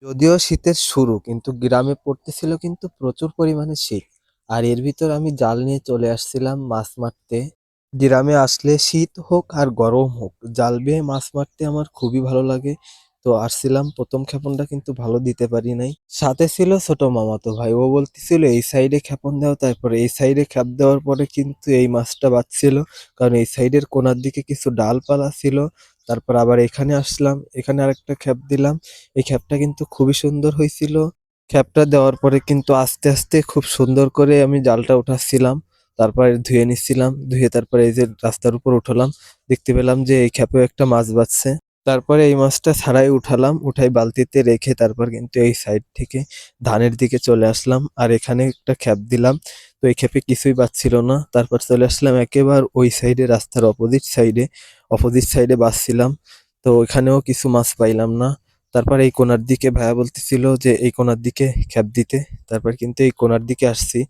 যদিও শীতের শুরু কিন্তু গ্রামে পড়তেছিল কিন্তু প্রচুর পরিমাণে শীত। আর এর ভিতর আমি জাল নিয়ে চলে আসছিলাম মাছ মারতে। গ্রামে আসলে শীত হোক আর গরম হোক, জাল বেয়ে মাছ মারতে আমার খুবই ভালো লাগে। তো আসছিলাম, প্রথম ক্ষেপণটা কিন্তু ভালো দিতে পারি নাই। সাথে ছিল ছোট মামাতো ভাই, ও বলতেছিল এই সাইডে ক্ষেপণ দাও, তারপরে এই সাইডে খ্যাপ দেওয়ার পরে কিন্তু এই মাছটা বাজছিল। কারণ এই সাইডের কোনার দিকে কিছু ডালপালা ছিল। তারপর আবার এখানে আসলাম, এখানে আরেকটা খ্যাপ দিলাম। এই খ্যাপটা কিন্তু খুবই সুন্দর হয়েছিল। খ্যাপটা দেওয়ার পরে কিন্তু আস্তে আস্তে খুব সুন্দর করে আমি জালটা উঠাচ্ছিলাম। তারপরে ধুয়ে নিচ্ছিলাম, ধুয়ে তারপরে এই যে রাস্তার উপর উঠালাম। দেখতে পেলাম যে এই খ্যাপেও একটা মাছ বাজছে। তারপরে এই মাছটা ছাড়াই উঠালাম, উঠাই বালতিতে রেখে তারপর কিন্তু এই সাইড থেকে ধানের দিকে চলে আসলাম। আর এখানে একটা খ্যাপ দিলাম। তো এই খ্যাপে কিছুই বাজছিল না। তারপর চলে আসলাম একেবারে ওই সাইডে, রাস্তার অপোজিট সাইডে বাজছিলাম। তো ওইখানেও কিছু মাছ পাইলাম না। তারপর এই কোণার দিকে ভাইয়া বলতেছিল যে এই কোণার দিকে খ্যাপ দিতে। তারপর কিন্তু এই কোণার দিকে আসছি।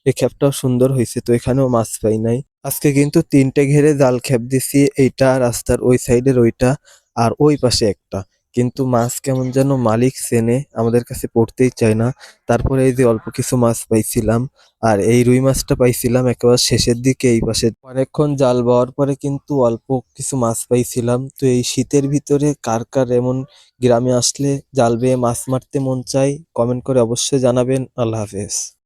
এই খ্যাপটাও সুন্দর হয়েছে, তো এখানেও মাছ পাই নাই। আজকে কিন্তু ৩টে ঘেরে জাল খ্যাপ দিছি, এইটা রাস্তার ওই সাইডের ওইটা আর ওই পাশে একটা। কিন্তু মাছ কেমন যেন মালিক চেনে, আমাদের কাছে পড়তেই চায় না। তারপরে এই যে অল্প কিছু মাছ পাইছিলাম। আর এই রুই মাছটা পাইছিলাম একেবারে শেষের দিকে এই পাশে। অনেকক্ষণ জাল বাওয়ার পরে কিন্তু অল্প কিছু মাছ পাইছিলাম। তো এই শীতের ভিতরে কার কার এমন গ্রামে আসলে জাল বেয়ে মাছ মারতে মন চায়, কমেন্ট করে অবশ্যই জানাবেন। আল্লাহ হাফেজ।